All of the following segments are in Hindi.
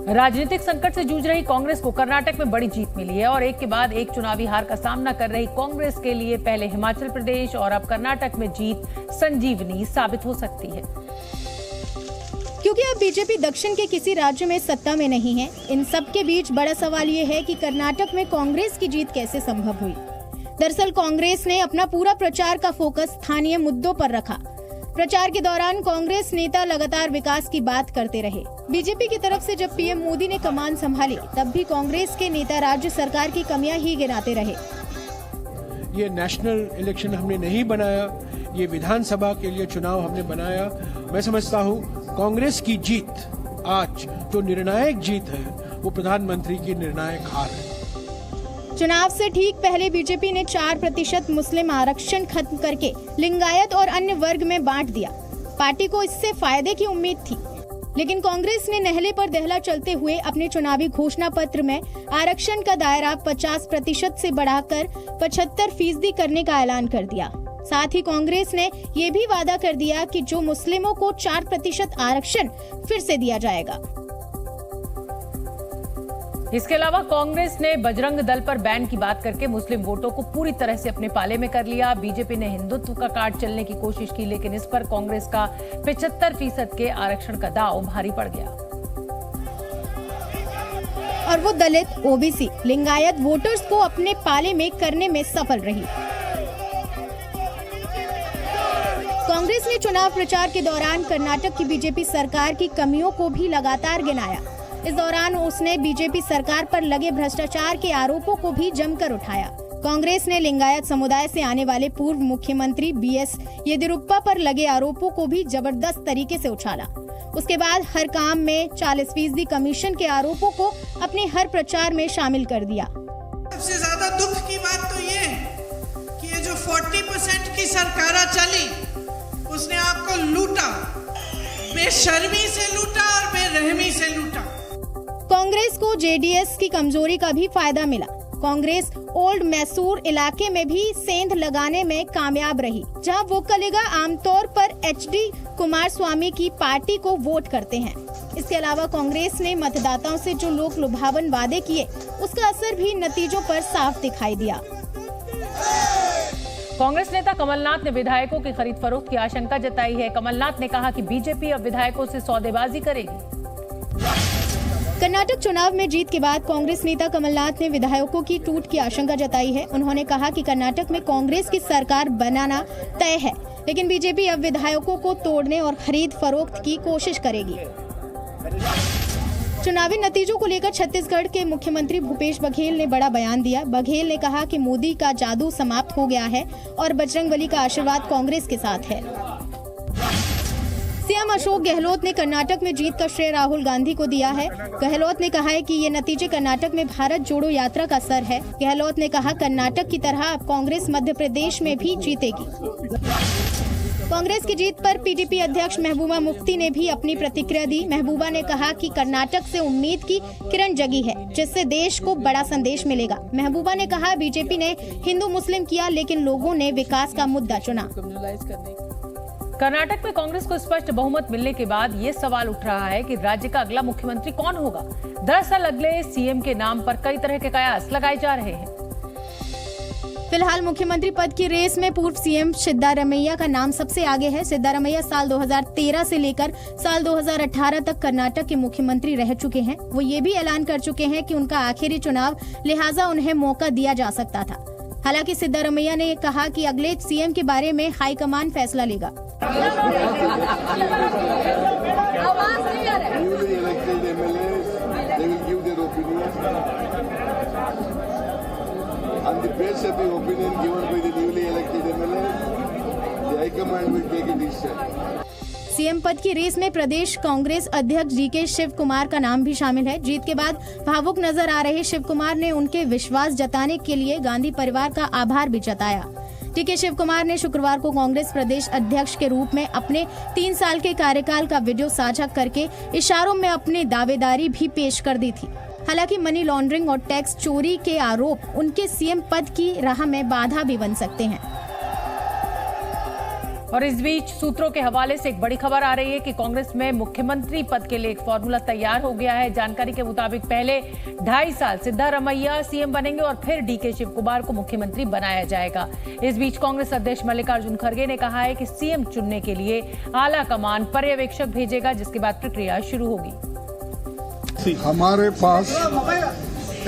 राजनीतिक संकट से जूझ रही कांग्रेस को कर्नाटक में बड़ी जीत मिली है और एक के बाद एक चुनावी हार का सामना कर रही कांग्रेस के लिए पहले हिमाचल प्रदेश और अब कर्नाटक में जीत संजीवनी साबित हो सकती है। क्योंकि अब बीजेपी दक्षिण के किसी राज्य में सत्ता में नहीं है। इन सब के बीच बड़ा सवाल ये है कि कर्नाटक में कांग्रेस की जीत कैसे संभव हुई। दरअसल कांग्रेस ने अपना पूरा प्रचार का फोकस स्थानीय मुद्दों पर रखा। प्रचार के दौरान कांग्रेस नेता लगातार विकास की बात करते रहे। बीजेपी की तरफ से जब पीएम मोदी ने कमान संभाली तब भी कांग्रेस के नेता राज्य सरकार की कमियां ही गिनाते रहे। ये नेशनल इलेक्शन हमने नहीं बनाया, ये विधानसभा के लिए चुनाव हमने बनाया। मैं समझता हूँ कांग्रेस की जीत आज जो निर्णायक जीत है वो प्रधानमंत्री की निर्णायक हार है। चुनाव से ठीक पहले बीजेपी ने 4% मुस्लिम आरक्षण खत्म करके लिंगायत और अन्य वर्ग में बांट दिया। पार्टी को इससे फायदे की उम्मीद थी, लेकिन कांग्रेस ने नहले पर दहला चलते हुए अपने चुनावी घोषणा पत्र में आरक्षण का दायरा 50% से बढ़ाकर 75% करने का ऐलान कर दिया। साथ ही कांग्रेस ने ये भी वादा कर दिया कि जो मुस्लिमों को 4% आरक्षण फिर से दिया जाएगा। इसके अलावा कांग्रेस ने बजरंग दल पर बैन की बात करके मुस्लिम वोटों को पूरी तरह से अपने पाले में कर लिया। बीजेपी ने हिंदुत्व का कार्ड चलने की कोशिश की, लेकिन इस पर कांग्रेस का 75% के आरक्षण का दांव भारी पड़ गया। और वो दलित, ओबीसी, लिंगायत वोटर्स को अपने पाले में करने में सफल रही। कांग्रेस ने चुनाव प्रचार के दौरान कर्नाटक की बीजेपी सरकार की कमियों को भी लगातार गिनाया। इस दौरान उसने बीजेपी सरकार पर लगे भ्रष्टाचार के आरोपों को भी जमकर उठाया। कांग्रेस ने लिंगायत समुदाय से आने वाले पूर्व मुख्यमंत्री बीएस येदियुरप्पा पर लगे आरोपों को भी जबरदस्त तरीके से उछाला। उसके बाद हर काम में 40% कमीशन के आरोपों को अपने हर प्रचार में शामिल कर दिया। सबसे ज्यादा दुख की बात तो ये कि ये जो 40% की सरकार चली उसने आपको लूटा, बेशर्मी से लूटा और बेरहमी से लूटा। कांग्रेस को जेडीएस की कमजोरी का भी फायदा मिला। कांग्रेस ओल्ड मैसूर इलाके में भी सेंध लगाने में कामयाब रही, जहां वोकलिगा आमतौर पर एचडी कुमारस्वामी की पार्टी को वोट करते हैं। इसके अलावा कांग्रेस ने मतदाताओं से जो लोक लुभावन वादे किए उसका असर भी नतीजों पर साफ दिखाई दिया। कांग्रेस नेता कमलनाथ ने विधायकों की खरीद फरोख्त की आशंका जताई है। कमलनाथ ने कहा कि बीजेपी अब विधायकों से सौदेबाजी करेगी। कर्नाटक चुनाव में जीत के बाद कांग्रेस नेता कमलनाथ ने विधायकों की टूट की आशंका जताई है। उन्होंने कहा कि कर्नाटक में कांग्रेस की सरकार बनाना तय है, लेकिन बीजेपी अब विधायकों को तोड़ने और खरीद फरोख्त की कोशिश करेगी। चुनावी नतीजों को लेकर छत्तीसगढ़ के मुख्यमंत्री भूपेश बघेल ने बड़ा बयान दिया। बघेल ने कहा कि मोदी का जादू समाप्त हो गया है और बजरंगबली का आशीर्वाद कांग्रेस के साथ है। सीएम अशोक गहलोत ने कर्नाटक में जीत का श्रेय राहुल गांधी को दिया है। गहलोत ने कहा है कि ये नतीजे कर्नाटक में भारत जोड़ो यात्रा का असर है। गहलोत ने कहा कर्नाटक की तरह अब कांग्रेस मध्य प्रदेश में भी जीतेगी। कांग्रेस की जीत पर पीडीपी अध्यक्ष महबूबा मुफ्ती ने भी अपनी प्रतिक्रिया दी। महबूबा ने कहा कि कर्नाटक से उम्मीद की किरण जगी है, जिससे देश को बड़ा संदेश मिलेगा। महबूबा ने कहा बीजेपी ने हिंदू मुस्लिम किया, लेकिन लोगों ने विकास का मुद्दा चुना। कर्नाटक में कांग्रेस को स्पष्ट बहुमत मिलने के बाद ये सवाल उठ रहा है कि राज्य का अगला मुख्यमंत्री कौन होगा। दरअसल अगले सीएम के नाम पर कई तरह के कयास लगाए जा रहे हैं। फिलहाल मुख्यमंत्री पद की रेस में पूर्व सीएम सिद्धारमैया का नाम सबसे आगे है। सिद्धारमैया साल 2013 से लेकर साल 2018 तक कर्नाटक के मुख्यमंत्री रह चुके हैं। वो ये भी ऐलान कर चुके हैं कि उनका आखिरी चुनाव, लिहाजा उन्हें मौका दिया जा सकता था। हालांकि सिद्धारमैया ने कहा कि अगले सीएम के बारे में हाईकमान फैसला लेगा। On the basis of the opinion given by the newly elected MLAs, the High Command will take a decision. CM पद की रेस में प्रदेश कांग्रेस अध्यक्ष डीके शिव कुमार का नाम भी शामिल है। जीत के बाद भावुक नजर आ रहे शिव कुमार ने उनके विश्वास जताने के लिए गांधी परिवार का आभार भी जताया। डीके शिव कुमार ने शुक्रवार को कांग्रेस प्रदेश अध्यक्ष के रूप में अपने 3 साल के कार्यकाल का वीडियो साझा करके इशारों में अपनी दावेदारी भी पेश कर दी थी। हालांकि मनी लॉन्ड्रिंग और टैक्स चोरी के आरोप उनके सीएम पद की राह में बाधा भी बन सकते हैं। और इस बीच सूत्रों के हवाले से एक बड़ी खबर आ रही है कि कांग्रेस में मुख्यमंत्री पद के लिए एक फॉर्मूला तैयार हो गया है। जानकारी के मुताबिक पहले 2.5 साल सिद्धारमैया सीएम बनेंगे और फिर डीके शिव कुमार को मुख्यमंत्री बनाया जाएगा। इस बीच कांग्रेस अध्यक्ष मल्लिकार्जुन खड़गे ने कहा है कि सीएम चुनने के लिए आला कमान पर्यवेक्षक भेजेगा, जिसके बाद प्रक्रिया शुरू होगी। हमारे पास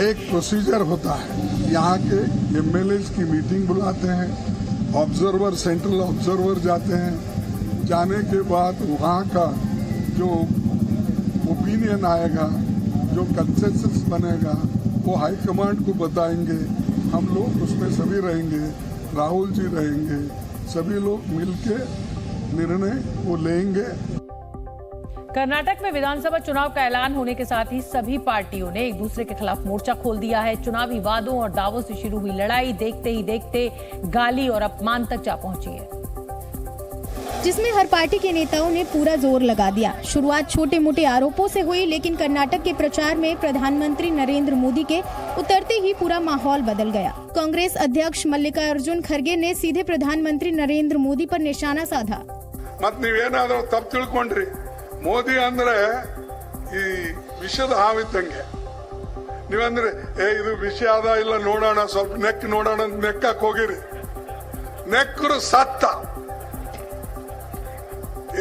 एक प्रोसीजर होता है, यहाँ के एमएलएज की मीटिंग बुलाते हैं, ऑब्जर्वर सेंट्रल ऑब्जर्वर जाते हैं, जाने के बाद वहाँ का जो ओपिनियन आएगा, जो कंसेंसस बनेगा, वो हाईकमांड को बताएंगे। हम लोग उसमें सभी रहेंगे, राहुल जी रहेंगे, सभी लोग मिलके निर्णय वो लेंगे। कर्नाटक में विधानसभा चुनाव का ऐलान होने के साथ ही सभी पार्टियों ने एक दूसरे के खिलाफ मोर्चा खोल दिया है। चुनावी वादों और दावों से शुरू हुई लड़ाई देखते ही देखते गाली और अपमान तक जा पहुंची है, जिसमें हर पार्टी के नेताओं ने पूरा जोर लगा दिया। शुरुआत छोटे मोटे आरोपों से हुई, लेकिन कर्नाटक के प्रचार में प्रधानमंत्री नरेंद्र मोदी के उतरते ही पूरा माहौल बदल गया। कांग्रेस अध्यक्ष मल्लिकार्जुन खड़गे ने सीधे प्रधानमंत्री नरेंद्र मोदी पर निशाना साधा। मत ನೀವೇನಾದರೂ ತಪ್ಪು ತಿಳ್ಕೊಂಡ್ರಿ, ಮೋದಿ ಅಂದ್ರೆ ಈ ವಿಷದ ಹಾವಿದ್ದಂಗೆ, ನೀವಂದ್ರೆ ಇದು ವಿಷ ಅದ ಇಲ್ಲ ನೋಡೋಣ, ಸ್ವಲ್ಪ ನೆಕ್ ನೋಡೋಣ ಅಂತ ನೆಕ್ಕಕ್ಕೆ ಹೋಗಿರಿ, ನೆಕ್ಕರು ಸತ್ತ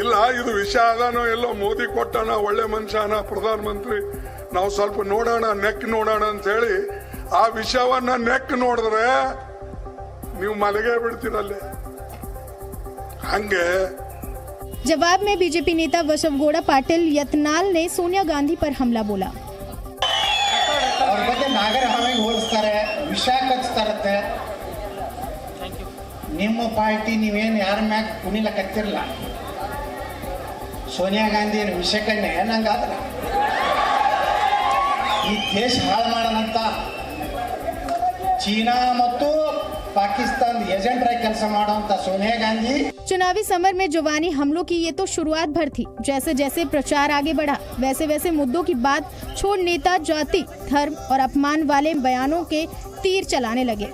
ಇಲ್ಲ, ಇದು ವಿಷ ಅದಾನೋ ಎಲ್ಲೋ ಮೋದಿ ಕೊಟ್ಟಣ, ಒಳ್ಳೆ ಮನುಷ್ಯನ ಪ್ರಧಾನಮಂತ್ರಿ, ನಾವು ಸ್ವಲ್ಪ ನೋಡೋಣ ನೆಕ್ ನೋಡೋಣ ಅಂತ ಹೇಳಿ ಆ ವಿಷವನ್ನ ನೆಕ್ ನೋಡಿದ್ರೆ ನೀವು ಮಲಗೇ ಬಿಡ್ತೀರಲ್ಲೇ ಹಂಗೆ। जवाब में बीजेपी नेता बसवगौड़ा पाटिल यत्नाल ने सोनिया गांधी पर हमला बोला। ಅವ್ರ ಬಗ್ಗೆ ನಾಗರ ಹಾವಿಗೆ ಹೋಲಿಸ್ತಾರೆ, ವಿಷ ಕಚ್ತಾರತ್ತೆ। ನಿಮ್ಮ ಪಾರ್ಟಿ ನೀವೇನು ಯಾರ ಮ್ಯಾಗ ಕುಣಿಲಕತ್ತಿರಲ್ಲ, ಸೋನಿಯಾ ಗಾಂಧಿ ಏನು ವಿಷಕನ್ನೇ ನಂಗಾದ್ರೆ ಈ ದೇಶ ಹಾಳು ಮಾಡೋಣಂತ ಚೀನಾ ಮತ್ತು पाकिस्तान एजेंट रह ಕೆಲಸ ಮಾಡುವಂತ सोनिया गांधी। चुनावी समर में जवानी हमलों की ये तो शुरुआत भर थी। जैसे जैसे प्रचार आगे बढ़ा, वैसे वैसे मुद्दों की बात छोड़ नेता जाति, धर्म और अपमान वाले बयानों के तीर चलाने लगे।